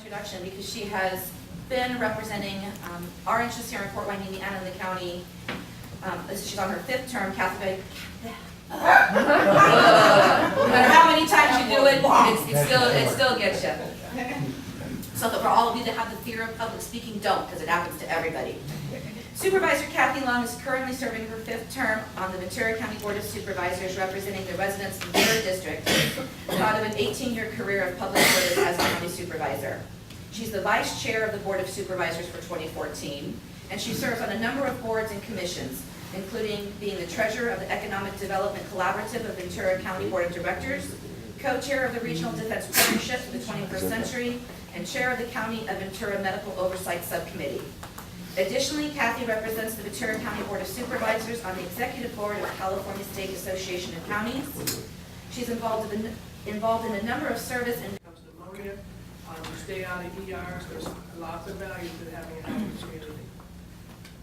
introduction because she has been representing our interests here in Fort Wayne, Indiana, and the county. She's on her 5th term. Kathy, no matter how many times you do it, it still gets you. So for all of you that have the fear of public speaking, don't, because it happens to everybody. Supervisor Kathy Long is currently serving her 5th term on the Ventura County Board of Supervisors, representing the residents of the 3rd District, out of an 18-year career of public service as a county supervisor. She's the vice chair of the Board of Supervisors for 2014, and she serves on a number of boards and commissions, including being the treasurer of the Economic Development Collaborative of Ventura County Board of Directors, co-chair of the Regional Defense Partnership for the 21st Century, and chair of the County of Ventura Medical Oversight Subcommittee. Additionally, Kathy represents the Ventura County Board of Supervisors on the Executive Board of California State Association of Counties. She's involved in a number of service and pneumonia, you stay out of ERs, there's lots of value to having a healthy community.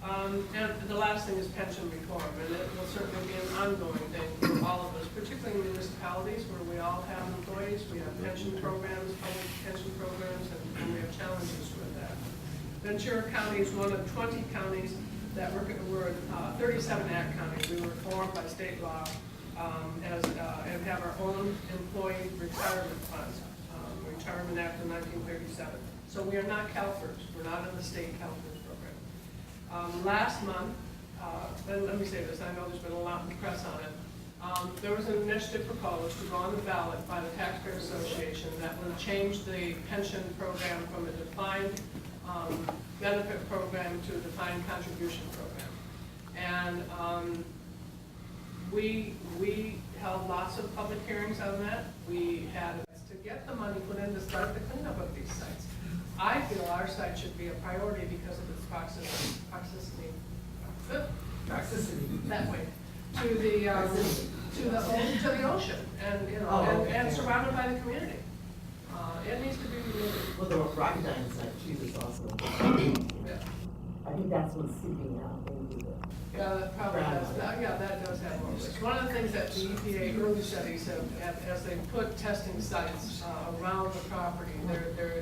And the last thing is pension reform, and it will certainly be an ongoing thing for all of us, particularly in municipalities where we all have employees, we have pension programs, public pension programs, and we have challenges with that. Ventura County is one of 20 counties that we're 37 Act counties. We were formed by state law and have our own employee retirement funds. Retirement Act of 1937. So we are not CalFIRS. We're not in the state CalFIRS program. Last month, let me say this, I know there's been a lot in the press on it. There was an initiative proposed to go on the ballot by the Taxpayer Association that would change the pension program from a defined benefit program to a defined contribution program. And we held lots of public hearings on that. We had to get the money put in to start the cleanup of these sites. I feel our site should be a priority because of its toxicity that way to the ocean, and and surrounded by the community. It needs to be removed. Well, the Rocketine site too is also. Yeah. I think that's what's sticking out. Yeah, that probably does. That does have more risk. One of the things that the EPA early studies have, as they put testing sites around the property,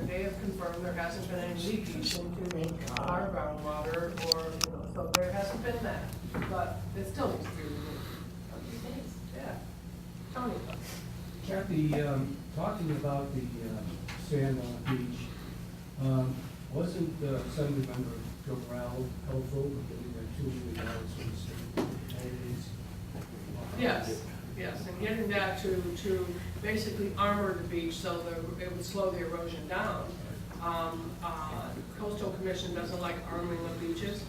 they have confirmed there hasn't been any leakage into our groundwater, or so there hasn't been that, but it still needs to be removed. Yeah, Tony. Kathy, talking about the sand on the beach, wasn't Assemblymember Joe Brown helpful in getting that $2 million from the state? Yes, and getting that to basically armor the beach so that it would slow the erosion down. Coastal Commission doesn't like arming of beaches.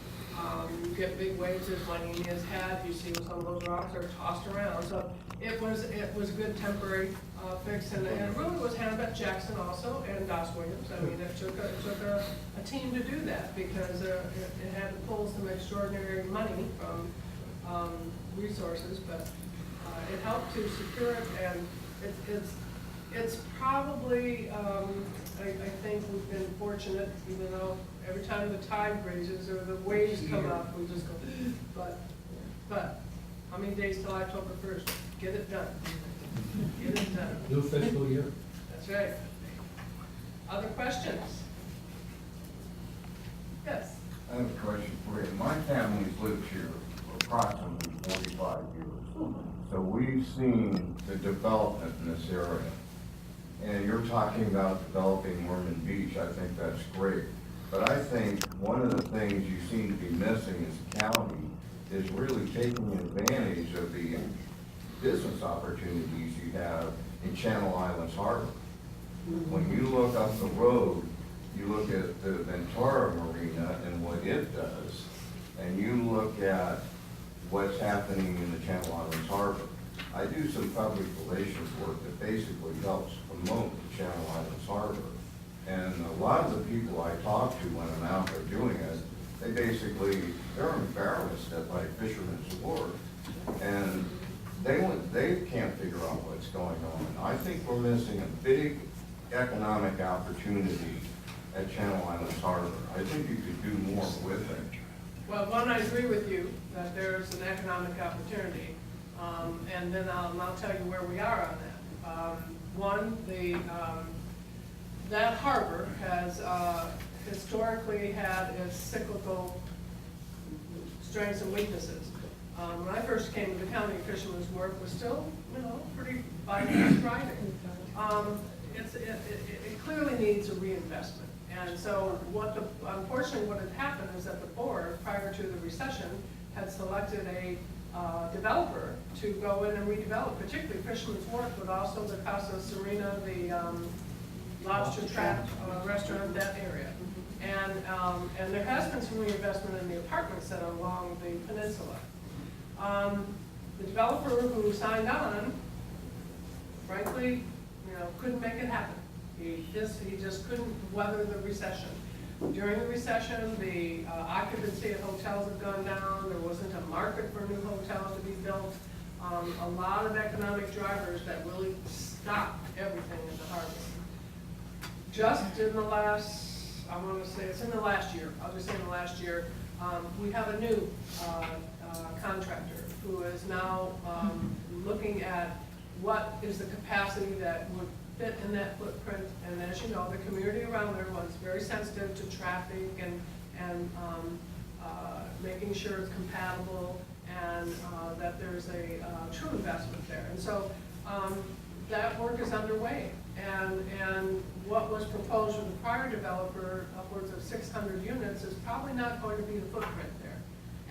You get big waves as Juanini has had. You see some of those rocks are tossed around. So it was a good temporary fix, and it really was Hannibal Jackson also and Doss Williams. I mean, it took a team to do that because it had to pull some extraordinary money from resources, but it helped to secure it, and it's probably I think we've been fortunate, even though every time the tide raises or the waves come up, we just go, but how many days till October 1st? Get it done. Get it done. New fiscal year. That's right. Other questions? Yes. I have a question for you. My family's lived here for approximately 45 years. So we've seen the development in this area. And you're talking about developing Mormon Beach. I think that's great. But I think one of the things you seem to be missing as a county is really taking advantage of the business opportunities you have in Channel Islands Harbor. When you look up the road, you look at the Ventura Marina and what it does, and you look at what's happening in the Channel Islands Harbor. I do some public relations work that basically helps promote the Channel Islands Harbor. And a lot of the people I talk to when I'm out there doing it, they're embarrassed at my Fisherman's Award. And they can't figure out what's going on. I think we're missing a big economic opportunity at Channel Islands Harbor. I think you could do more with it. Well, one, I agree with you that there's an economic opportunity, and then I'll tell you where we are on that. One, that harbor has historically had its cyclical strengths and weaknesses. When I first came to the county, fishermen's work was still, pretty thriving. It clearly needs a reinvestment. And so unfortunately what had happened is that the board, prior to the recession, had selected a developer to go in and redevelop, particularly Fisherman's Wharf, but also the Casa Serena, the lobster trap restaurant, that area. And there has been some reinvestment in the apartments that are along the peninsula. The developer who signed on, frankly, couldn't make it happen. He just couldn't weather the recession. During the recession, the occupancy at hotels had gone down. There wasn't a market for new hotels to be built. A lot of economic drivers that really stopped everything in the harbor. Just in the last, I want to say it's in the last year, I'll just say in the last year, we have a new contractor who is now looking at what is the capacity that would fit in that footprint. And as you know, the community around there was very sensitive to traffic and making sure it's compatible and that there's a true investment there. And so that work is underway. And what was proposed with the prior developer, upwards of 600 units, is probably not going to be the footprint there.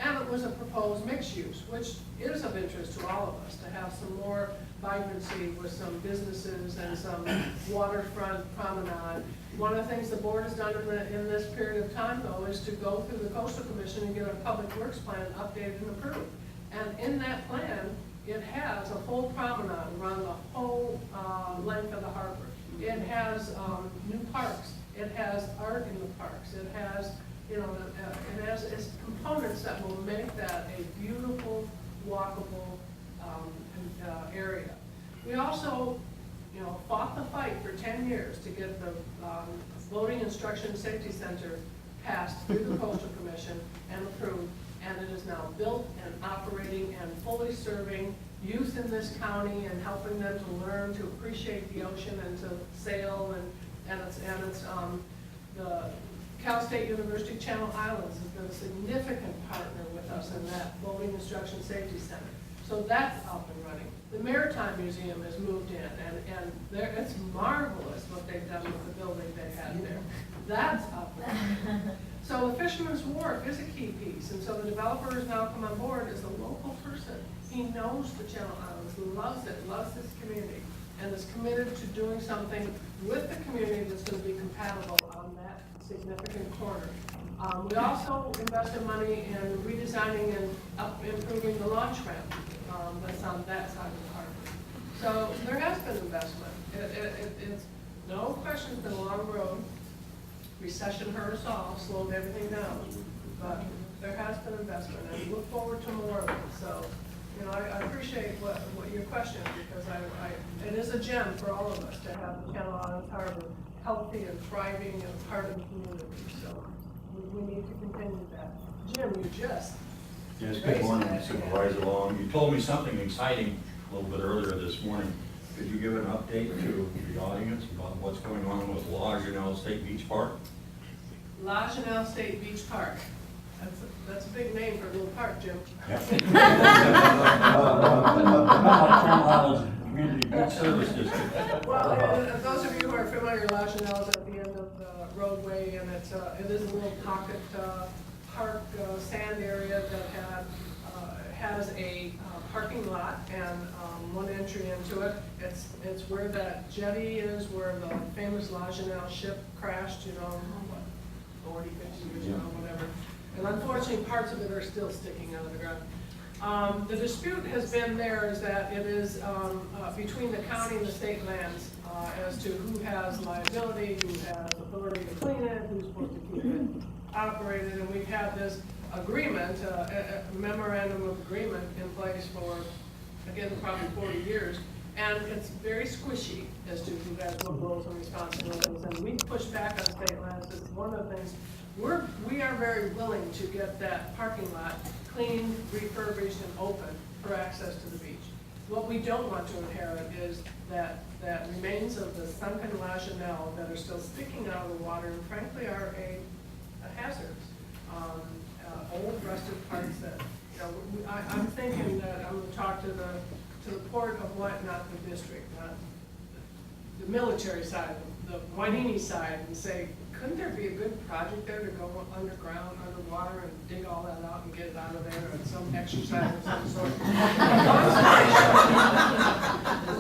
And it was a proposed mixed use, which is of interest to all of us, to have some more vibrancy with some businesses and some waterfront promenade. One of the things the board has done in this period of time, though, is to go through the Coastal Commission and get a public works plan updated and approved. And in that plan, it has a full promenade around the whole length of the harbor. It has new parks. It has art in the parks. It has, it has its components that will make that a beautiful, walkable area. We also, fought the fight for 10 years to get the Boating Instruction Safety Center passed through the Coastal Commission and approved, and it is now built and operating and fully serving youth in this county and helping them to learn to appreciate the ocean and to sail, and it's the Cal State University Channel Islands has been a significant partner with us in that Boating Instruction Safety Center. So that's up and running. The Maritime Museum has moved in, and it's marvelous what they've done with the building they had there. That's up and running. So the Fisherman's Wharf is a key piece, and so the developer has now come on board as a local person. He knows the Channel Islands, loves it, loves this community, and is committed to doing something with the community that's going to be compatible on that significant corner. We also invested money in redesigning and improving the launch ramp that's on that side of the harbor. So there has been investment. It's no question, it's been a long road. Recession hurt us all, slowed everything down, but there has been investment, and we look forward to more of it. So, I appreciate what your question, because it is a gem for all of us to have the Channel Islands Harbor healthy and thriving and part of the community. So we need to continue that. Jim, you just. Yes, good morning, Supervisor Long. You told me something exciting a little bit earlier this morning. Could you give an update to the audience about what's going on with La Janelle State Beach Park? La Janelle State Beach Park. That's a big name for a little park, Jim. Yep. Community Beach Service District. Well, those of you who are familiar, La Janelle is at the end of the roadway, and it is a little pocket park sand area that has a parking lot and one entry into it. It's where that jetty is, where the famous La Janelle ship crashed, 40, 50 years ago, whatever. And unfortunately, parts of it are still sticking out of the ground. The dispute has been there is that it is between the county and the state lands as to who has liability, who has authority to clean it, who's supposed to keep it operated, and we've had this agreement, a memorandum of agreement in place for, again, probably 40 years, and it's very squishy as to who has what roles and responsibilities, and we push back on state lands. It's one of the things, we are very willing to get that parking lot cleaned, refurbished, and open for access to the beach. What we don't want to inherit is that remains of the sunken laginelle that are still sticking out of the water and frankly are a hazard. Old rusted parts that, you know, I'm thinking that I'm gonna talk to the port of what, not the district, not the military side, the Wainini side, and say, couldn't there be a good project there to go underground, underwater, and dig all that out and get it out of there, and some exercise of some sort?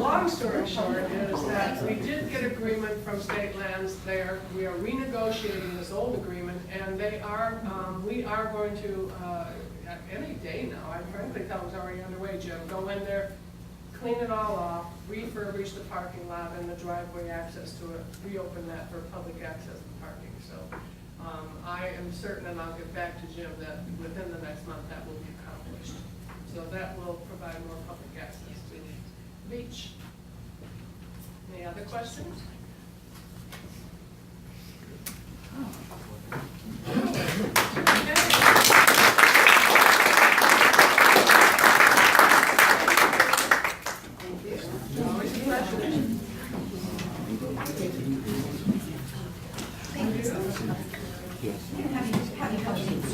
Long story short is that we did get agreement from state lands there. We are renegotiating this old agreement, and they are, we are going to, any day now, I frankly thought it was already underway, Jim, go in there, clean it all off, refurbish the parking lot and the driveway access to it, reopen that for public access and parking. So I am certain, and I'll get back to Jim, that within the next month that will be accomplished. So that will provide more public access to the beach. Any other questions? Always a pleasure.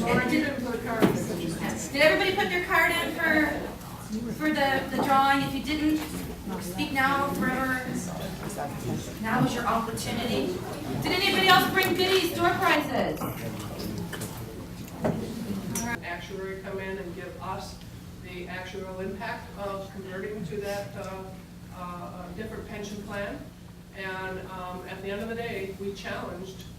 Laura, you didn't put a card in. Did everybody put their card in for the drawing? If you didn't, speak now, forever. Now is your opportunity. Did anybody else bring goodies, door prizes? Actuary come in and give us the actual impact of converting to that different pension plan. And at the end of the day, we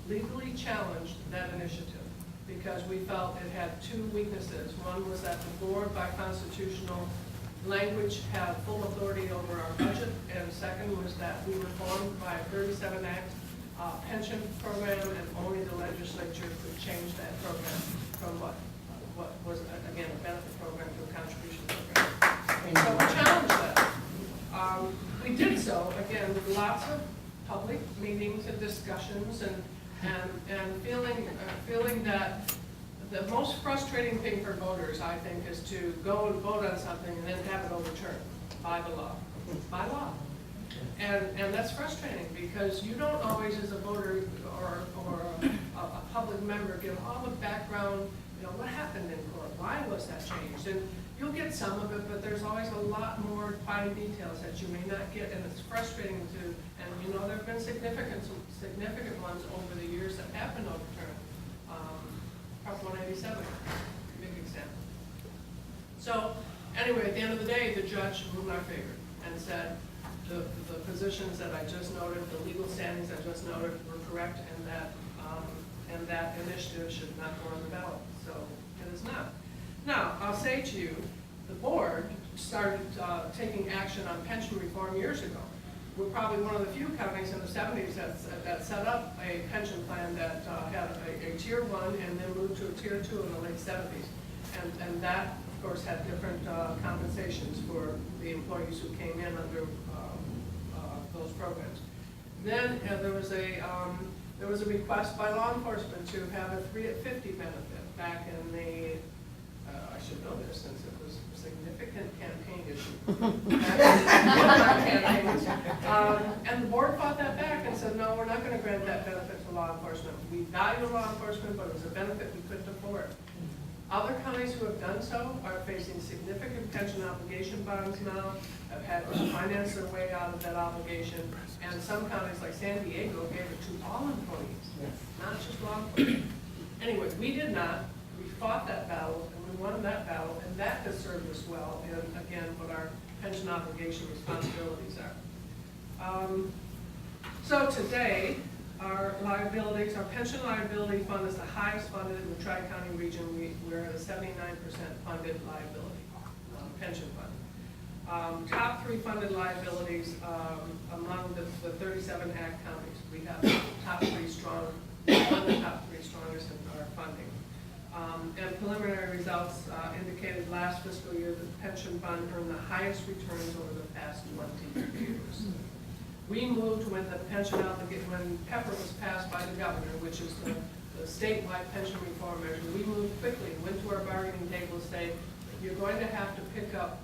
legally challenged that initiative because we felt it had two weaknesses. One was that the board, by constitutional language, had full authority over our budget, and second was that we were formed by a 37 Act pension program, and only the legislature could change that program from what was, again, a benefit program to a contribution program. And so we challenged that. We did so, again, with lots of public meetings and discussions and feeling that the most frustrating thing for voters, I think, is to go and vote on something and then have it overturned by the law. By law. And that's frustrating because you don't always, as a voter or a public member, get all the background, you know, what happened in court, why was that changed? And you'll get some of it, but there's always a lot more fine details that you may not get, and it's frustrating to, and you know, there have been significant ones over the years that have been overturned. Prop 187, big example. So, anyway, at the end of the day, the judge ruled in our favor and said the positions that I just noted, the legal standings I just noted were correct, and that initiative should not go on the ballot. So, it is not. Now, I'll say to you, the board started taking action on pension reform years ago. We're probably one of the few counties in the 70s that set up a pension plan that had a tier 1 and then moved to a tier 2 in the late 70s. And that, of course, had different compensations for the employees who came in under those programs. Then there was a request by law enforcement to have a 3 at 50 benefit back in the I should know this since it was a significant campaign issue. And the board fought that back and said, no, we're not going to grant that benefit to law enforcement. We value law enforcement, but it was a benefit we couldn't afford. Other counties who have done so are facing significant pension obligation bonds now, have had to finance their way out of that obligation, and some counties like San Diego gave it to all employees, not just law enforcement. Anyway, we did not. We fought that battle, and we won that battle, and that has served us well in, again, what our pension obligation responsibilities are. So today, our liabilities, our pension liability fund is the highest funded in the Tri-County region. We're at a 79% funded liability, pension fund. Top 3 funded liabilities among the 37 Act counties. We have top 3 strong, one of the top 3 strongest in our funding. And preliminary results indicated last fiscal year that the pension fund earned the highest returns over the past 20 years. We moved when the pension when PEPR was passed by the governor, which is the statewide pension reform measure. We moved quickly, went to our bargaining table, and say, you're going to have to pick up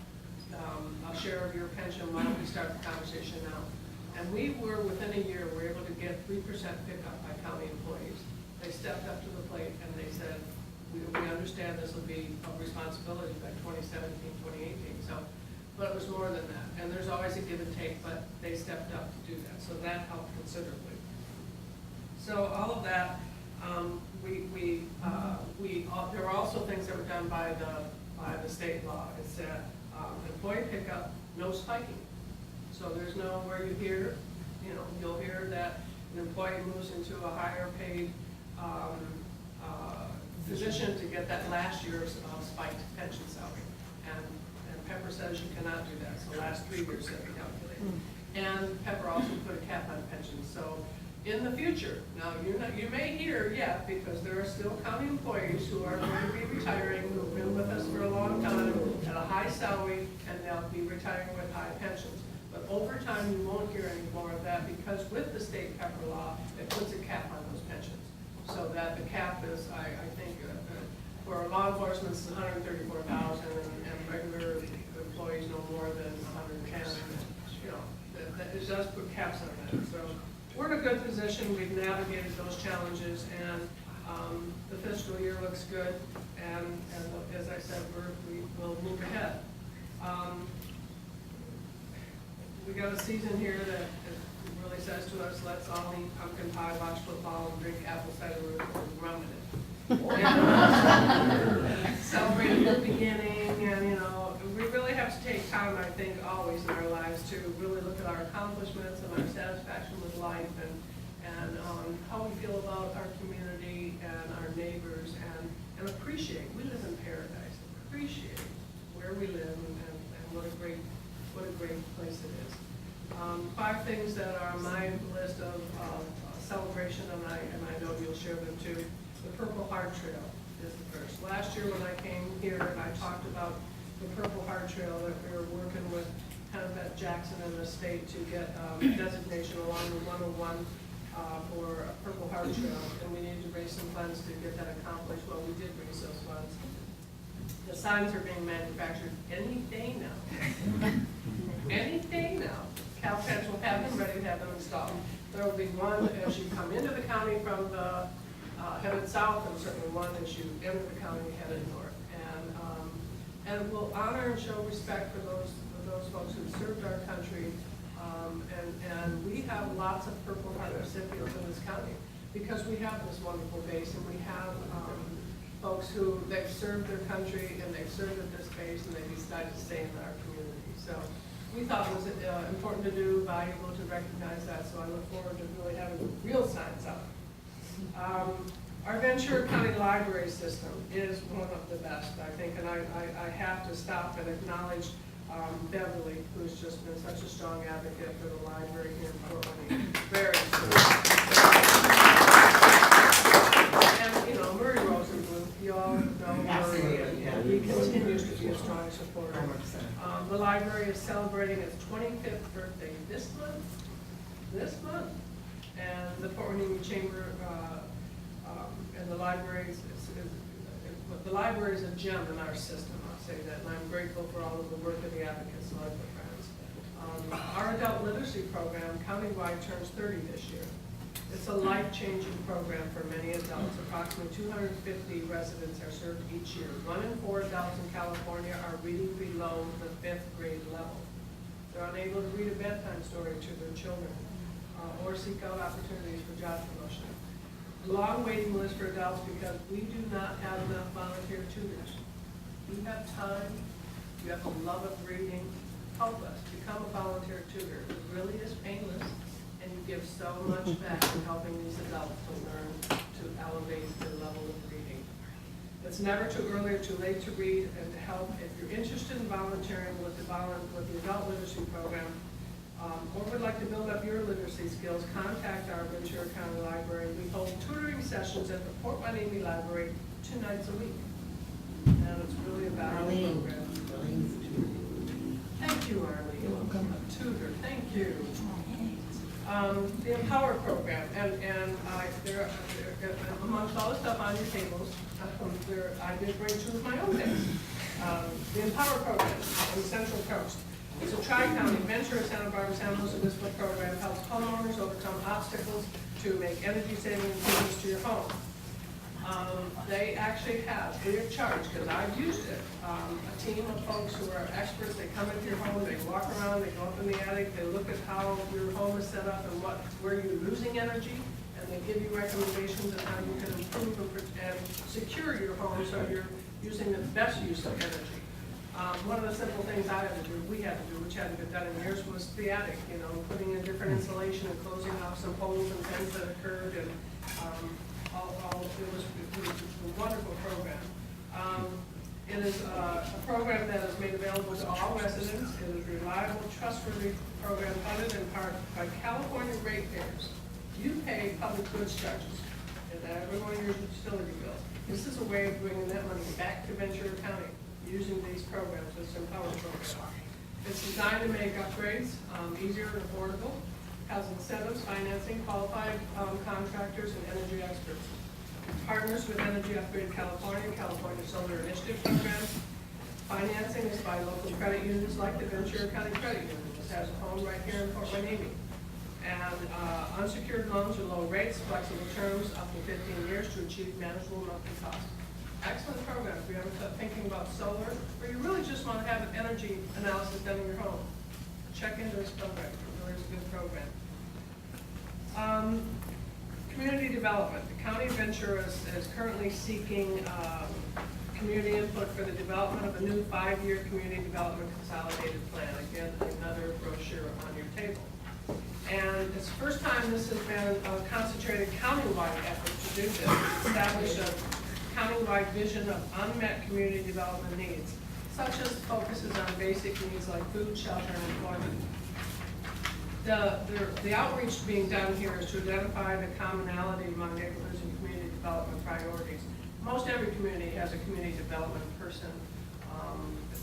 a share of your pension, why don't we start the conversation now? And we were, within a year, we were able to get 3% pickup by county employees. They stepped up to the plate and they said, we understand this will be a responsibility by 2017, 2018, so, but it was more than that. And there's always a give and take, but they stepped up to do that, so that helped considerably. So all of that, there were also things that were done by the state law. It said employee pickup, no spiking. So there's no where you hear, you'll hear that an employee moves into a higher paid position to get that last year's spiked pension salary. And Pepper says you cannot do that, so last 3 years that we calculate. And Pepper also put a cap on pensions. So in the future, now you may hear yet, because there are still county employees who are going to be retiring, who have been with us for a long time at a high salary, and they'll be retiring with high pensions. But over time, you won't hear any more of that, because with the state Pepper law, it puts a cap on those pensions. So that the cap is, I think, for law enforcement, it's 134,000, and regular employees no more than 110. It does put caps on that. So we're in a good position. We've navigated those challenges, and the fiscal year looks good. And as I said, we will move ahead. We got a season here that really says to us, let's all eat pumpkin pie, watch football, and drink apple cider and rum in it. Celebrate the beginning, and we really have to take time, I think, always in our lives to really look at our accomplishments and our satisfaction with life, and how we feel about our community and our neighbors, and appreciate. We live in paradise. Appreciate where we live and what a great place it is. 5 things that are on my list of celebration, and I know you'll share them too. The Purple Heart Trail is the first. Last year when I came here and I talked about the Purple Heart Trail, that we were working with Hennepin Jackson and the state to get designation along the 101 for a Purple Heart Trail, and we needed to raise some funds to get that accomplished. Well, we did raise those funds. The signs are being manufactured any day now. Any day now. CalPEDS will have them ready to have them installed. There will be one as you come into the county from the headed south, and certainly one as you enter the county headed north. And it will honor and show respect for those folks who served our country. And we have lots of Purple Heart recipients in this county because we have this wonderful base, and we have folks who they've served their country and they've served at this base, and they decided to stay in our community. So we thought it was important to do, valuable to recognize that. So I look forward to really having real signs up. Our Ventura County Library system is one of the best, I think, and I have to stop and acknowledge Beverly, who's just been such a strong advocate for the library here in Portland. Very and Murray Rosenblum, you all know Murray, and he continues to be a strong supporter. The library is celebrating its 25th birthday this month, and the Portland Union Chamber and the library is a gem in our system, I'll say that, and I'm grateful for all of the work of the advocates like the friends. Our adult literacy program countywide turns 30 this year. It's a life-changing program for many adults. Approximately 250 residents are served each year. 1 in 4 adults in California are reading below the 5th grade level. They're unable to read a bedtime story to their children or seek out opportunities for job promotion. Long waiting list for adults because we do not have enough volunteer tutors. You have time, you have a love of reading, help us, become a volunteer tutor. It really is painless, and you give so much back in helping these adults to learn to elevate their level of reading. It's never too early or too late to read and to help. If you're interested in volunteering with the adult literacy program, or would like to build up your literacy skills, contact our Ventura County Library. We hold tutoring sessions at the Port Hueneme Library 2 nights a week. And it's really a valuable program. Thank you, Arlene. You're welcome. A tutor, thank you. The Empower program, and there amongst all the stuff on your tables, I did bring 2 of my own things. The Empower program on the Central Coast. It's a tri-county Ventura, Santa Barbara, San Luis Obispo program, helps homeowners overcome obstacles to make energy-saving improvements to your home. They actually have, free of charge, because I've used it, a team of folks who are experts. They come into your home, they walk around, they go up in the attic, they look at how your home is set up and where you're losing energy, and they give you recommendations on how you can improve and secure your home so you're using the best use of energy. One of the simple things we had to do, which hadn't been done in years, was the attic, putting in different insulation and closing off some holes and things that occurred, and it was a wonderful program. It is a program that is made available to all residents. It is a reliable, trustworthy program funded in part by California ratepayers. You pay public goods charges, and every one of your utility bills. This is a way of bringing that money back to Ventura County using these programs, this Empower program. It's designed to make upgrades easier and affordable, has incentives, financing, qualified contractors, and energy experts. Partners with Energy Upgrade California, California Solar Initiative Program. Financing is by local credit unions like the Ventura County Credit Union. This has a home right here in Fort Hueneme. And unsecured loans are low rates, flexible terms, up to 15 years to achieve manageable monthly costs. Excellent program if you're ever thinking about solar, or you really just want to have an energy analysis done in your home. Check into this program. It really is a good program. Community development. The County of Ventura is currently seeking community input for the development of a new 5-year community development consolidated plan. Again, another brochure on your table. And it's the first time this has been a concentrated countywide effort to do this, establish a countywide vision of unmet community development needs, such as focuses on basic needs like food, shelter, and employment. The outreach being done here is to identify the commonality among neighborhoods and community development priorities. Most every community has a community development person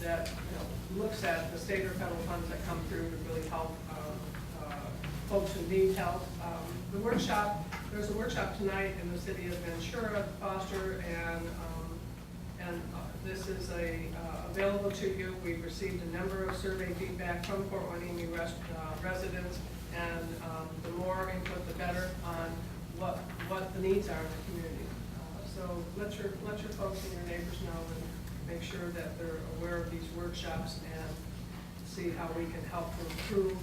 that looks at the state or federal funds that come through to really help folks who need help. There's a workshop tonight in the city of Ventura, Foster, and this is available to you. We've received a number of survey feedback from Fort Hueneme residents, and the more input, the better on what the needs are in the community. So let your folks and your neighbors know, and make sure that they're aware of these workshops and see how we can help to improve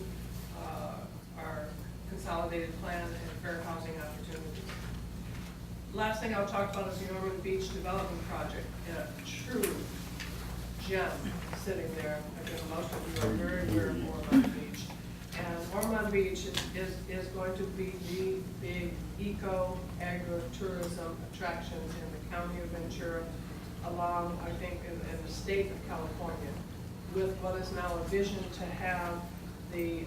our consolidated plan and fair housing opportunities. Last thing I'll talk about is the Ormond Beach Development Project, a true gem sitting there. I think most of you are very aware of Ormond Beach. And Ormond Beach is going to be the big eco-agritourism attractions in the county of Ventura, along, I think, in the state of California, with what is now a vision to have the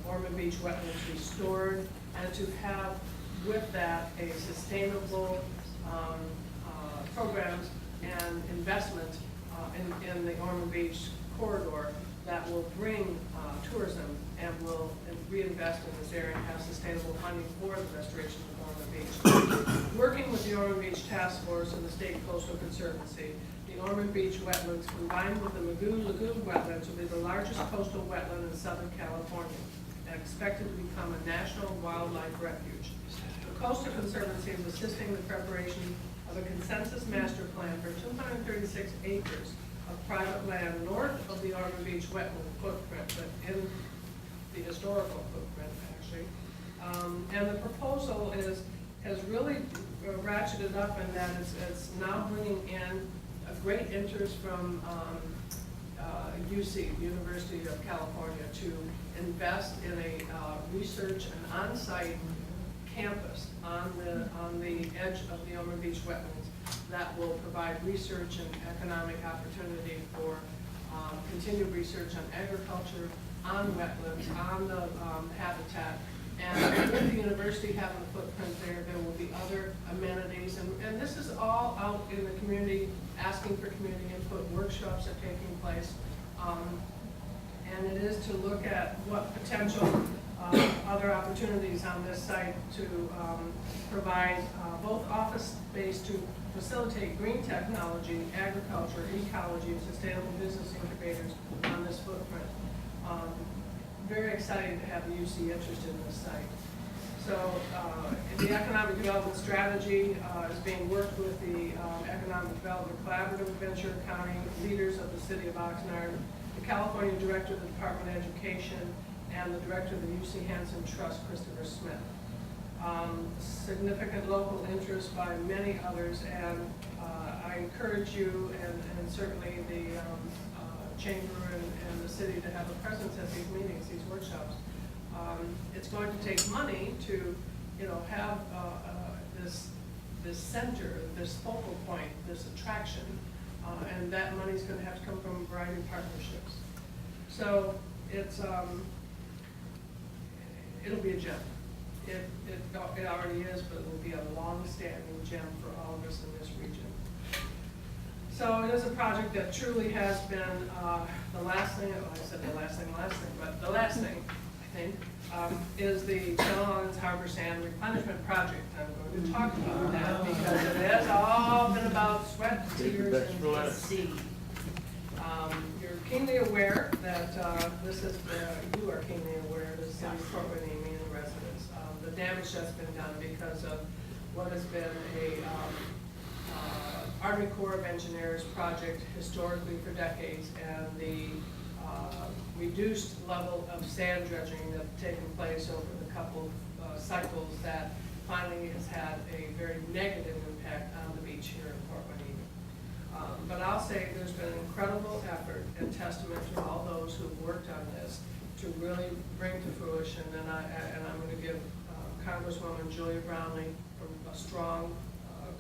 Ormond Beach wetlands restored, and to have with that a sustainable programs and investment in the Ormond Beach corridor that will bring tourism and will reinvest in this area and have sustainable funding for the restoration of Ormond Beach. Working with the Ormond Beach Task Force and the State Coastal Conservancy, the Ormond Beach wetlands combined with the Lagoon wetlands will be the largest coastal wetland in Southern California and expected to become a national wildlife refuge. The Coastal Conservancy is assisting the preparation of a consensus master plan for 236 acres of private land north of the Ormond Beach wetland footprint, but in the historical footprint, actually. And the proposal has really ratcheted up in that it's now bringing in a great interest from UC, University of California, to invest in a research and on-site campus on the edge of the Ormond Beach wetlands that will provide research and economic opportunity for continued research on agriculture, on wetlands, on the habitat. And with the university having a footprint there will be other amenities. And this is all out in the community, asking for community input. Workshops are taking place. And it is to look at what potential other opportunities on this site to provide both office space space to facilitate green technology, agriculture, ecology, and sustainable business incubators on this footprint. Very excited to have the UC interested in this site. So the economic development strategy is being worked with the Economic Development Collaborative, Venture County leaders of the city of Oxnard, the California Director of the Department of Education, and the Director of the UC Hanson Trust, Christopher Smith. Significant local interest by many others, and I encourage you and certainly the chamber and the city to have a presence at these meetings, these workshops. It's going to take money to, have this center, this focal point, this attraction, and that money's going to have to come from a variety of partnerships. So it's it'll be a gem. It already is, but it will be a long-standing gem for all of us in this region. So it is a project that truly has been the last thing, I said the last thing, but the last thing, I think, is the Channel Islands Harbor Sand Replenishment Project. I'm going to talk about that because it has all been about sweat, tears, and the sea. You're keenly aware that you are keenly aware of the city of Fort Whitney and the residents, the damage that's been done because of what has been a Army Corps of Engineers project historically for decades, and the reduced level of sand dredging that's taken place over the couple cycles that finally has had a very negative impact on the beach here in Fort Whitney. But I'll say there's been an incredible effort and testament to all those who've worked on this to really bring to fruition, and I'm going to give Congresswoman Julia Brownlee a strong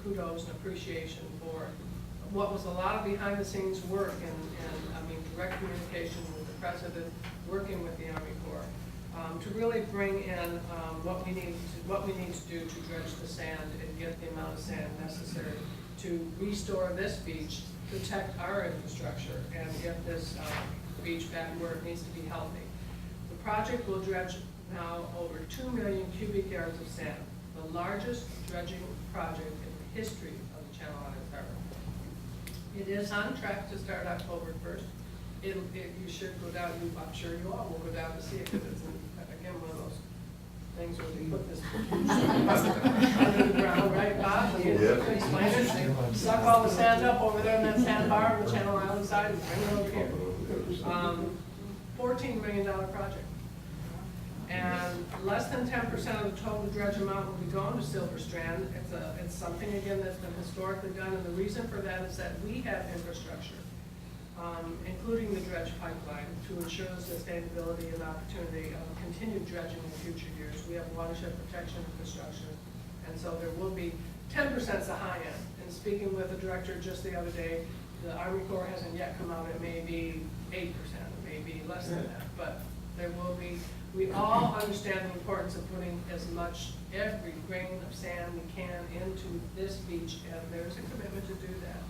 kudos and appreciation for what was a lot of behind the scenes work and direct communication with the President, working with the Army Corps, to really bring in what we need to do to dredge the sand and get the amount of sand necessary to restore this beach, protect our infrastructure, and get this beach back where it needs to be healthy. The project will dredge now over 2 million cubic yards of sand, the largest dredging project in the history of the Channel Islands Harbor. It is on track to start October 1st. You should go down, I'm sure you all will go down to see it, because it's, again, one of those things where they put this under the ground, right, Bob? You explain it, they suck all the sand up over there in that sandbar on the Channel Island side and bring it over here. $14 million project. And less than 10% of the total dredge amount will be going to Silver Strand. It's something, again, that's been historically done, and the reason for that is that we have infrastructure, including the dredge pipeline, to ensure the sustainability and opportunity of continued dredging in future years. We have watershed protection infrastructure, and so there will be 10% is the high end. And speaking with the director just the other day, the Army Corps hasn't yet come out. It may be 8%, it may be less than that, but there will be. We all understand the importance of putting as much, every grain of sand we can into this beach, and there's a commitment to do that.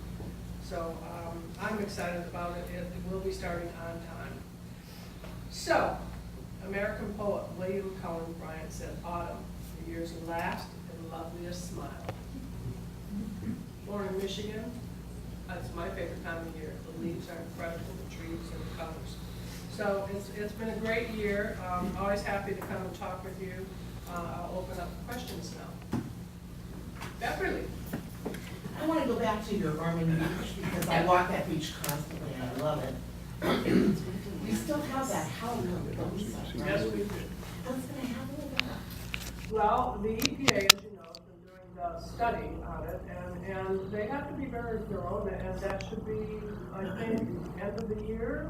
So I'm excited about it. It will be starting on time. So, American poet William Cullen Bryant said, "Autumn, the year's last and loveliest smile." Born in Michigan, that's my favorite time of year. The leaves are incredible, the trees and the colors. So it's been a great year. Always happy to come and talk with you. I'll open up questions now. Beverly. I want to go back to your Ormond Beach, because I walk that beach constantly and I love it. We still have that howler, don't we? Yes, we do. What's going to happen with that? Well, the EPA, as you know, has been doing the study on it, and they have to be very thorough, and that should be, I think, end of the year.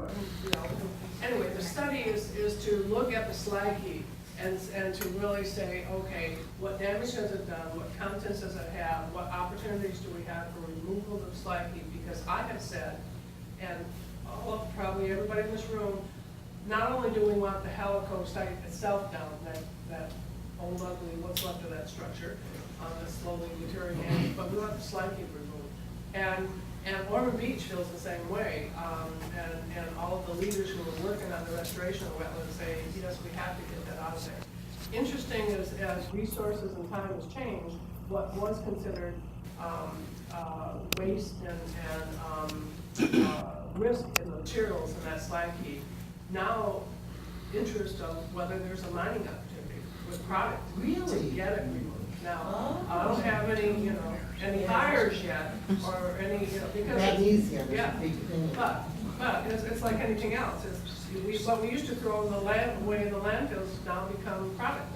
Anyway, the study is to look at the slag heap and to really say, okay, what damage has it done, what contents does it have, what opportunities do we have for removal of the slag heap? Because I have said, and probably everybody in this room, not only do we want the Helico site itself down, that old ugly, what's left of that structure, that's slowly deteriorating, but we want the slag heap removed. And Ormond Beach feels the same way, and all of the leaders who are working on the restoration of the wetlands say, yes, we have to get that out of there. Interesting is, as resources and time has changed, what was considered waste and risk in the materials in that slag heap. Now, interest of whether there's a mining opportunity with product to Really? get it removed. Now, Oh. I don't have any, any hires yet, or any, because. Magnesium is Yeah. a big thing. But it's like anything else. What we used to throw in the away in the landfills now become product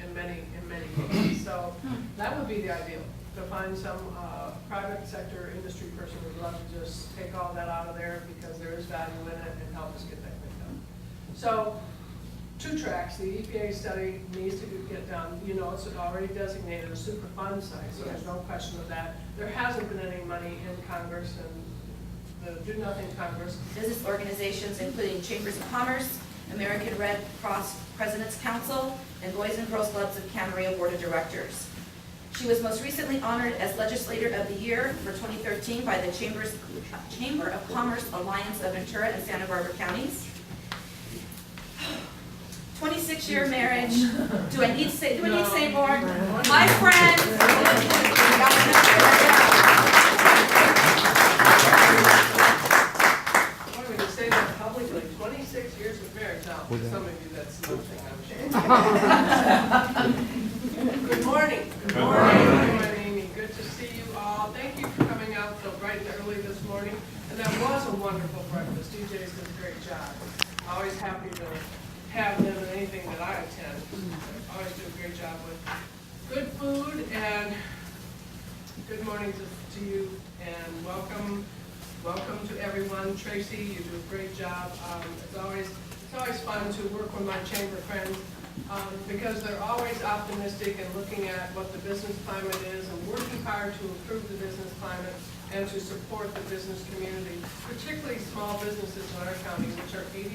in many cases. So that would be the ideal, to find some private sector industry person who would love to just take all that out of there because there is value in it and help us get that thing done. So 2 tracks, the EPA study needs to get done. It's already designated a Superfund site, so there's no question of that. There hasn't been any money in Congress and the Do Nothing Congress. Business organizations including Chambers of Commerce, American Red Cross President's Council, and Boys and Girls Clubs of Camarillo Board of Directors. She was most recently honored as Legislator of the Year for 2013 by the Chamber of Commerce Alliance of Ventura and Santa Barbara Counties. 26-year marriage. Do I need to say more? My friend. Why would you say that publicly? 26 years of marriage now. For some of you, that's nothing, I'm sure. Good morning. Good morning, Amy. Good to see you all. Thank you for coming out so bright and early this morning. And that was a wonderful breakfast. DJ's did a great job. Always happy to have them in anything that I attend. Always do a great job with good food, and good morning to you, and welcome to everyone. Tracy, you do a great job. It's always fun to work with my chamber friends because they're always optimistic and looking at what the business climate is and working hard to improve the business climate and to support the business community, particularly small businesses in our county, which are 80%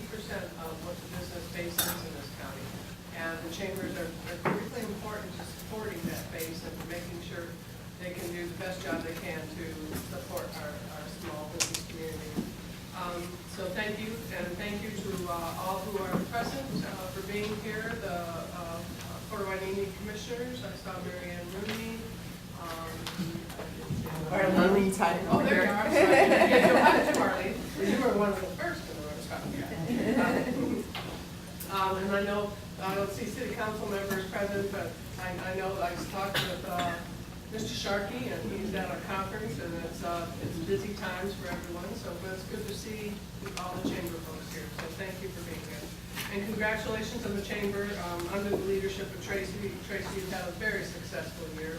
of what the business base is in this county. And the chambers are critically important to supporting that base and to making sure they can do the best job they can to support our small business community. So thank you, and thank you to all who are present for being here, the Port Hueneme commissioners. I saw Mary Ann Rooney. Marlene Tyler. Oh, there you are. I'm sorry. Yeah, Marlene. You were one of the first in the room. And I know, I don't see city council members present, but I know I talked with Mr. Sharkey, and he's at a conference, and it's busy times for everyone, so it's good to see all the chamber folks here, so thank you for being here. And congratulations on the chamber, under the leadership of Tracy. Tracy, you've had a very successful year.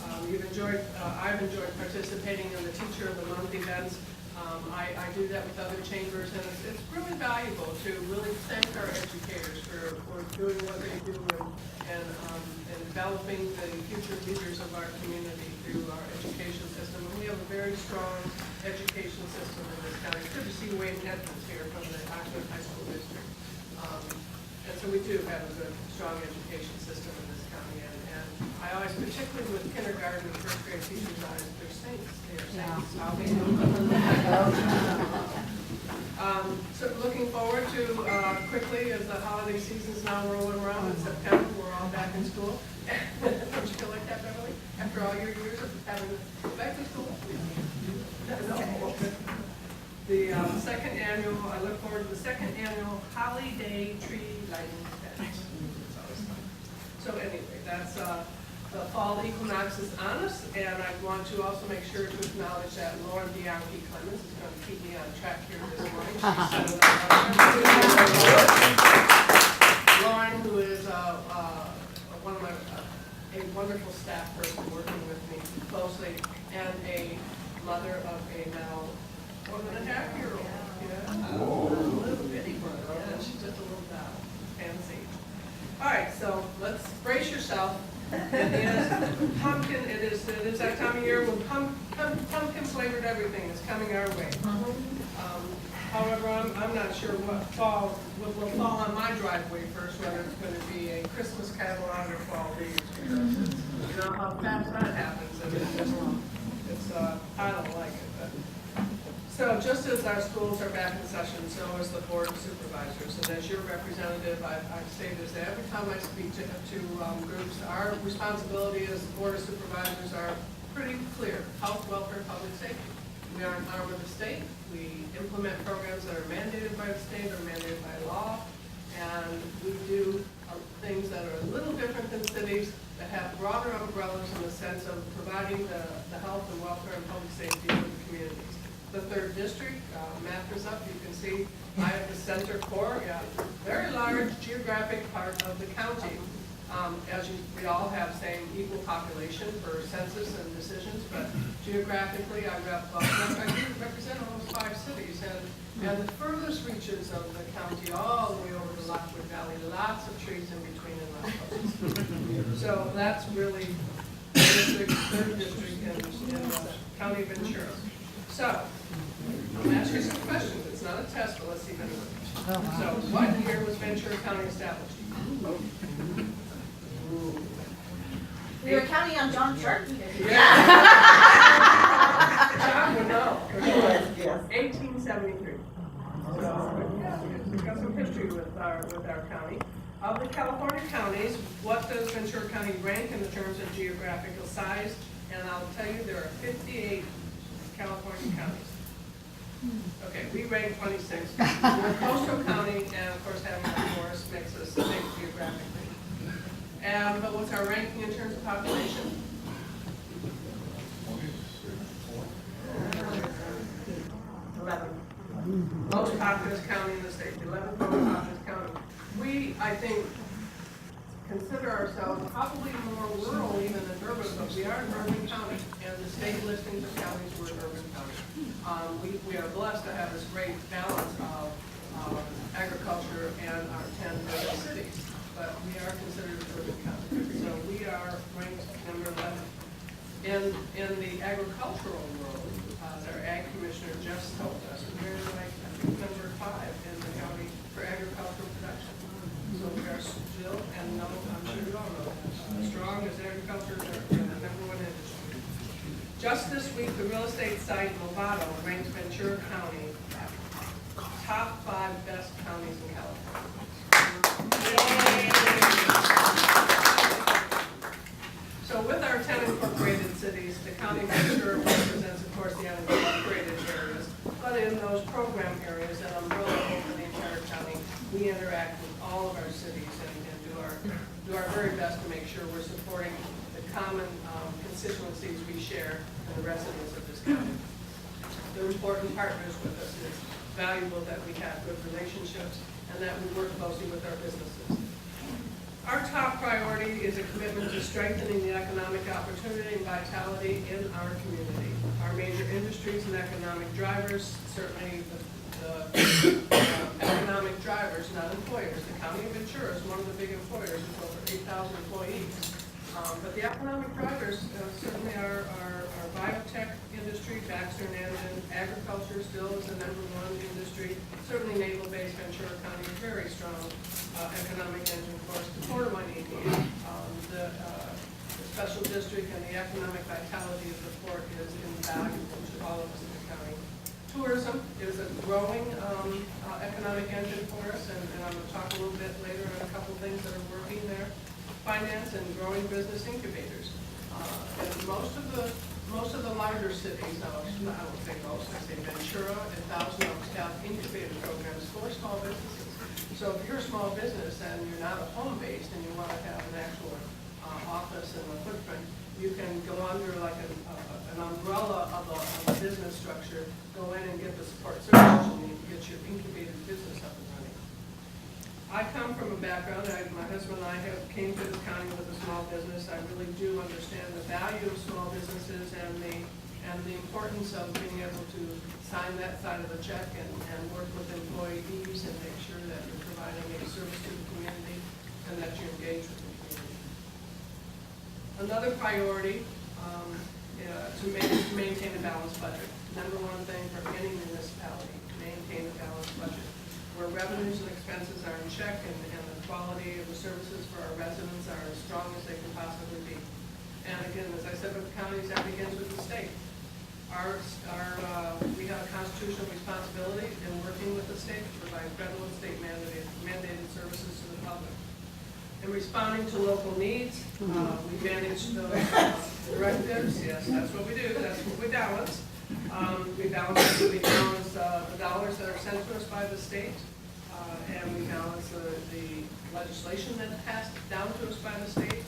I've enjoyed participating in the Teacher of the Month events. I do that with other chambers, and it's really valuable to really thank our educators for doing what they do and developing the future leaders of our community through our education system. And we have a very strong education system in this county. It's good to see Wade Edmonds here from the Ashland High School District. And so we do have a good, strong education system in this county. And I always, particularly with kindergarten and first grade teachers, they're saints. They're saints. So looking forward to quickly as the holiday season's now rolling around in September, we're all back in school. Don't you feel like that, Beverly? After all your years of having to go back to school? No. The second annual, I look forward to the second annual Holiday Tree Lighting Event. It's always fun. So anyway, that's the fall equinox is on us, and I want to also make sure to acknowledge that Lauren Bianchi Clemens is going to keep me on track here this morning. Lauren, who is one of a wonderful staff person working with me closely, and a mother of a now 1.5-year-old. Yeah. A little bitty one. Yeah, she's just a little fancy. All right, so let's brace yourself. It is pumpkin. It is that time of year when pumpkin flavored everything is coming our way. However, I'm not sure what will fall on my driveway first, whether it's going to be a Christmas catalog or fall leaves, because you know how fast that happens. And I don't like it. But. So just as our schools are back in session, so is the Board of Supervisors. And as your representative, I say this every time I speak to groups, our responsibility as Board of Supervisors are pretty clear. health, welfare, public safety. We are an arm of the state. We implement programs that are mandated by the state or mandated by law. And we do things that are a little different than cities that have broader umbrellas in the sense of providing the health and welfare and public safety for the communities. The 3rd district, map is up, you can see I have the center core, very large geographic part of the county. We all have same equal population for census and decisions, but geographically I represent almost 5 cities, and the furthest reaches of the county all the way over to Lockwood Valley, lots of trees in between and lots of places. So that's really district, 3rd district in the county of Ventura. So, I'm gonna ask you some questions. It's not a test, but let's see if it works. So, what year was Ventura County established? We were counting on John Sharp. John would know. Yes. 1873. So, yeah, we've got some history with our county. Of the California counties, what does Ventura County rank in the terms of geographical size? And I'll tell you, there are 58 California counties. Okay, we rank 26. We're a coastal county, and of course having a forest makes us big geographically. But what's our ranking in terms of population? 11. Most populous county in the state, 11th most populous county. We, I think, consider ourselves probably more rural even than urban, but we are an urban county, and the state listings of counties were an urban county. We are blessed to have this great balance of agriculture and our 10 urban cities, but we are considered an urban county. So we are ranked number 11. In the agricultural world, our ag commissioner just told us we're like, I think, number 5 in the county for agricultural production. So we are still, and no, I'm sure you all know that, strong as agriculture is the number 1 industry. Just this week, the real estate site Movado ranked Ventura County top 5 best counties in California. So with our 10 incorporated cities, the county of Ventura represents, of course, the unincorporated areas, but in those program areas that umbrella over the entire county, we interact with all of our cities and do our very best to make sure we're supporting the common constituencies we share and the residents of this county. They're important partners with us. It's valuable that we have good relationships and that we work closely with our businesses. Our top priority is a commitment to strengthening the economic opportunity and vitality in our community. Our major industries and economic drivers, certainly the economic drivers, not employers. The county of Ventura is one of the big employers with over 8,000 employees. But the economic drivers certainly are our biotech industry, Baxter and Amgen. Agriculture still is the number 1 industry. Certainly naval-based Ventura County is very strong economic engine for us. The Port of EPA, the special district and the economic vitality of the port is invaluable to all of us in the county. Tourism is a growing economic engine for us, and I'm going to talk a little bit later on a couple things that are working there. Finance and growing business incubators. And most of the larger cities, I don't say most, I say Ventura and Thousand Oaks have incubator programs for small businesses. So if you're a small business and you're not a home-based and you want to have an actual office and a footprint, you can go under like an umbrella of a business structure, go in and get the support services you need to get your incubated business up and running. I come from a background, my husband and I came to this county with a small business. I really do understand the value of small businesses and the importance of being able to sign that side of the check and work with employees and make sure that you're providing a service to the community and that you're engaged with the community. Another priority to maintain a balanced budget. Number 1 thing for any municipality, maintain a balanced budget, where revenues and expenses are in check and the quality of the services for our residents are as strong as they can possibly be. And again, as I said with the counties, that begins with the state. We have a constitutional responsibility in working with the state to provide federal and state mandated services to the public. In responding to local needs, we manage those directives. Yes, that's what we do. That's what we balance. We balance the dollars that are sent to us by the state, and we balance the legislation that's passed down to us by the state.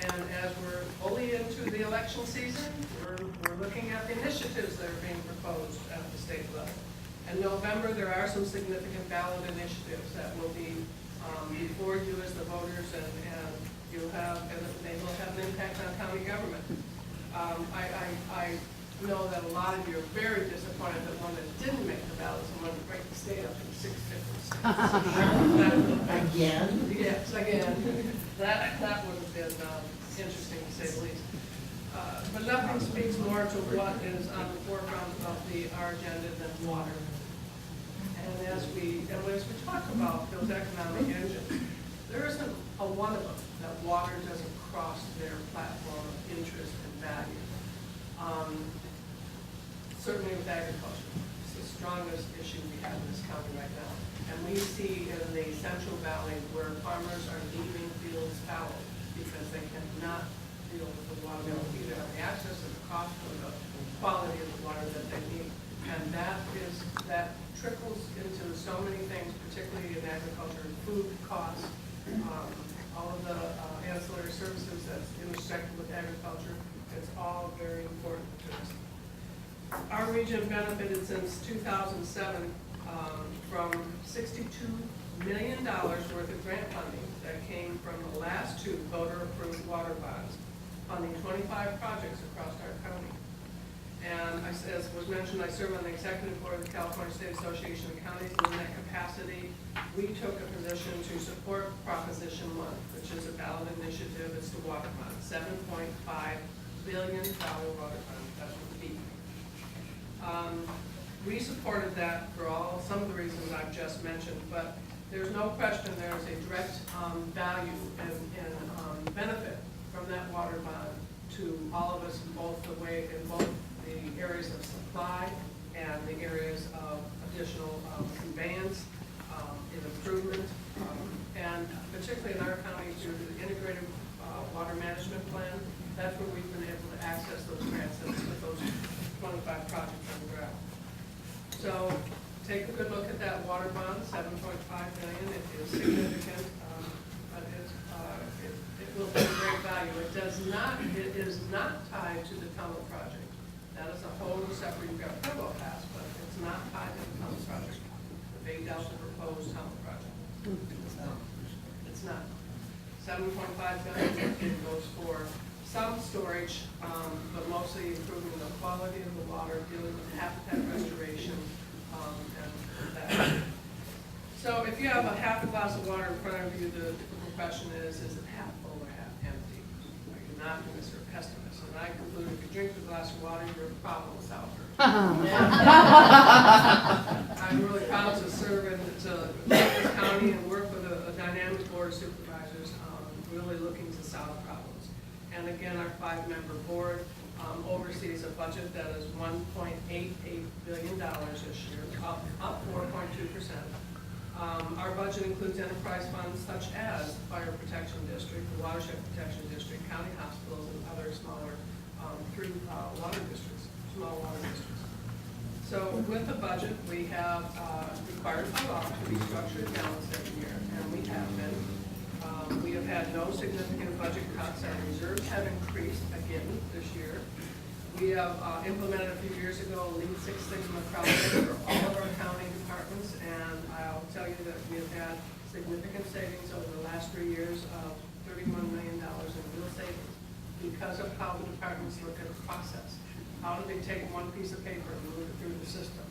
And as we're fully into the election season, we're looking at the initiatives that are being proposed at the state level. In November, there are some significant ballot initiatives that will be before you as the voters, and you'll have, and they will have an impact on county government. I know that a lot of you are very disappointed that one that didn't make the ballot is the one to break the state up into 6 different states. Again? Yes, again. That would have been interesting to say the least. But nothing speaks more to what is on the forefront of our agenda than water. And as we talk about those economic engines, there isn't a one of them that water doesn't cross their platform of interest and value. Certainly with agriculture, it's the strongest issue we have in this county right now. And we see in the Central Valley where farmers are leaving fields fallow because they cannot deal with the water, they don't either have the access or the cost or the quality of the water that they need. And that trickles into so many things, particularly in agriculture, food costs, all of the ancillary services that's intersected with agriculture. It's all very important to us. Our region benefited since 2007 from $62 million worth of grant funding that came from the last 2 voter-approved water bonds, funding 25 projects across our county. And as was mentioned, I serve on the executive board of the California State Association of Counties, and in that capacity, we took a position to support Proposition 1, which is a ballot initiative. It's the water bond, $7.5 billion water fund. That's what the beat. We supported that for some of the reasons I've just mentioned, but there's no question there is a direct value and benefit from that water bond to all of us in both the areas of supply and the areas of additional conveyance, in improvement, and particularly in our county through the integrated water management plan. That's where we've been able to access those grants and put those 25 projects on the ground. So take a good look at that water bond, $7.5 billion. It is significant, but it will be great value. It is not tied to the tunnel project. That is a whole separate, you've got a turbo pass, but it's not tied to the tunnel project, the Bay Delta proposed tunnel project. It's not. 7.5 billion, it goes for some storage, but mostly improving the quality of the water, dealing with habitat restoration, and that. So if you have a half a glass of water in front of you, the question is it half full or half empty? Are you an optimist or a pessimist? And I conclude if you drink the glass of water, you're a problem solver. I'm really proud to serve in this county and work with a dynamic board of supervisors, really looking to solve problems. And again, our 5-member board oversees a budget that is $1.88 billion this year, up 4.2%. Our budget includes enterprise funds such as the Fire Protection District, the Watershed Protection District, county hospitals, and other smaller water districts, small water districts. So with the budget, we have required by law to restructure and balance every year, and we have been. We have had no significant budget cuts. Our reserves have increased again this year. We have implemented a few years ago a Lean Six Sigma project for all of our county departments, and I'll tell you that we have had significant savings over the last 3 years of $31 million in real savings because of how the departments look at the process. How do they take one piece of paper and move it through the system?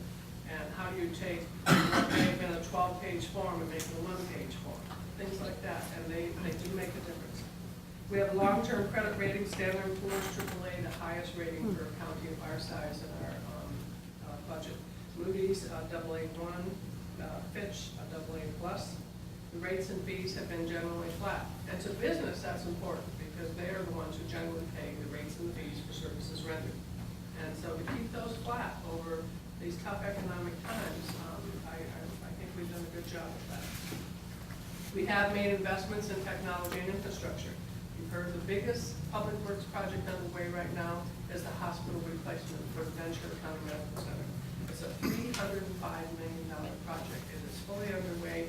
And how do you take what may have been a 12-page form and make it a 1-page form? Things like that, and they do make a difference. We have long-term credit rating, Standard & Poor's AAA, the highest rating for a county of our size in our budget. Moody's, AA1, Fitch, AA+. The rates and fees have been generally flat. And to business, that's important because they are the ones who generally pay the rates and the fees for services rendered. And so to keep those flat over these tough economic times, I think we've done a good job of that. We have made investments in technology and infrastructure. You've heard the biggest public works project underway right now is the hospital replacement for Ventura County Medical Center. It's a $305 million project. It is fully underway.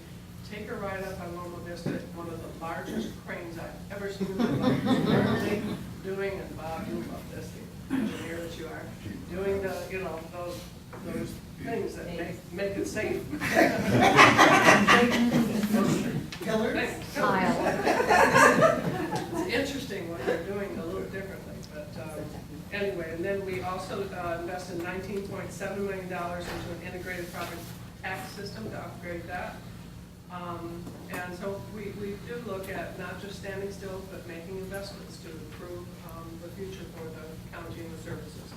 Take a ride up on Loma Vista, one of the largest cranes I've ever seen in my life. Currently doing, and Bob, you love this, the engineer that you are, doing the, you know, those things that make it safe. Pillars? It's interesting what they're doing a little differently, but anyway, and then we also invested $19.7 million into an integrated property tax system to upgrade that. And so we do look at not just standing still, but making investments to improve the future for the county and the services.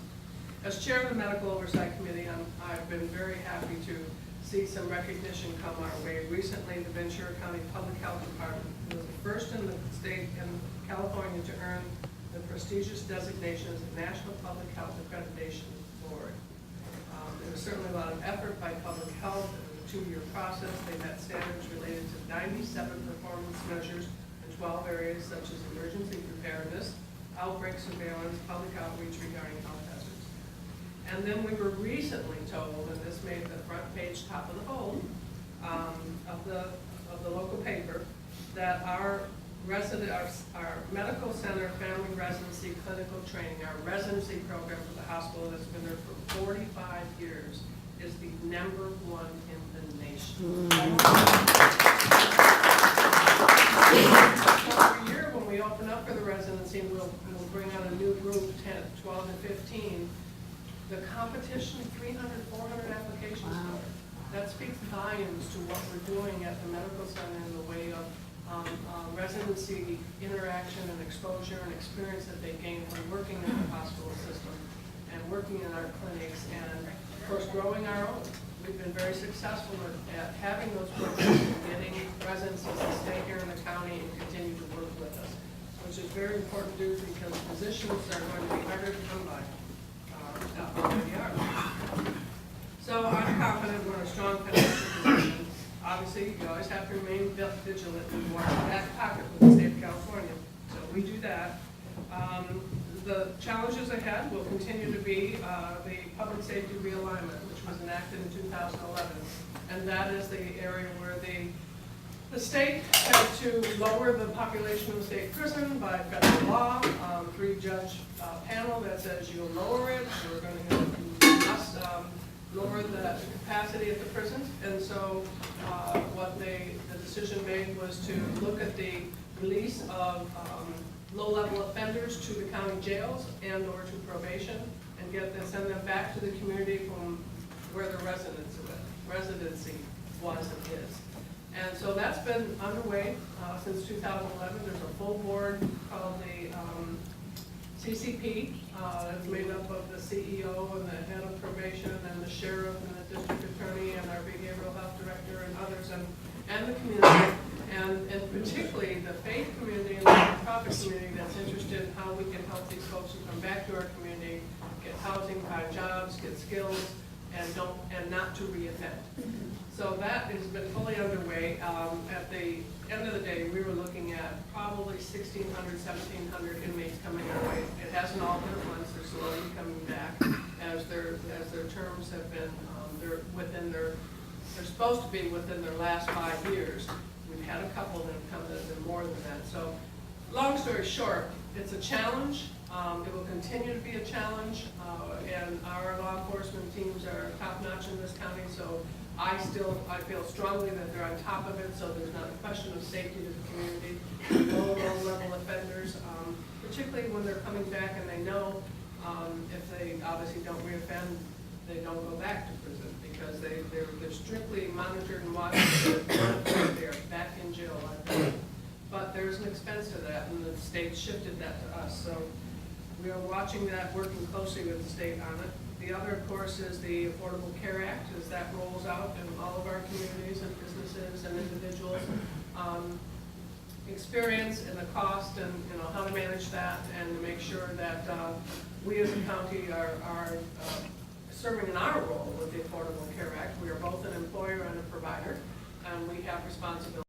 As chair of the Medical Oversight Committee, I've been very happy to see some recognition come our way. Recently, the Ventura County Public Health Department was the first in the state in California to earn the prestigious designation as the National Public Health Accreditation Board. There was certainly a lot of effort by public health. It was a 2-year process. They met standards related to 97 performance measures in 12 areas such as emergency preparedness, outbreak surveillance, public outreach regarding health hazards. And then we were recently told, and this made the front page top of the whole of the local paper, that our medical center family residency clinical training, our residency program for the hospital that's been there for 45 years, is the #1 in the nation. So every year when we open up for the residency, we'll bring on a new group, 10, 12, and 15. The competition, 300, 400 applications for it. That speaks volumes to what we're doing at the medical center in the way of residency interaction and exposure and experience that they gain from working in the hospital system and working in our clinics and, of course, growing our own. We've been very successful at having those programs and getting residents to stay here in the county and continue to work with us, which is very important to do because physicians are going to be harder to come by. So I'm confident we're in a strong financial position. Obviously, you always have to remain vigilant and watch your back pocket with the state of California. So we do that. The challenges ahead will continue to be the public safety realignment, which was enacted in 2011. And that is the area where the state had to lower the population of the state prison by federal law, 3-judge panel that says you'll lower it, we're going to must lower the capacity at the prisons. And so what the decision made was to look at the release of low-level offenders to the county jails and or to probation and send them back to the community from where their residency was and is. And so that's been underway since 2011. There's a full board called the CCP. It's made up of the CEO and the head of probation and the sheriff and the district attorney and our behavioral health director and others and the community. And particularly the faith community and the nonprofit community that's interested in how we can help these folks who come back to our community get housing, find jobs, get skills, and not to reoffend. So that has been fully underway. At the end of the day, we were looking at probably 1,600, 1,700 inmates coming our way. It hasn't all been at once. They're slowly coming back as their terms have been, they're supposed to be within their last 5 years. We've had a couple that have come that have been more than that. So long story short, it's a challenge. It will continue to be a challenge, and our law enforcement teams are top-notch in this county, so I feel strongly that they're on top of it, so there's not a question of safety to the community. Low-level offenders, particularly when they're coming back and they know if they obviously don't reoffend, they don't go back to prison because they're strictly monitored and watched. They're back in jail. But there's an expense to that, and the state shifted that to us. So we are watching that, working closely with the state on it. The other, of course, is the Affordable Care Act, as that rolls out in all of our communities and businesses and individuals. Experience and the cost and how to manage that and to make sure that we as a county are serving in our role with the Affordable Care Act. We are both an employer and a provider, and we have responsibility.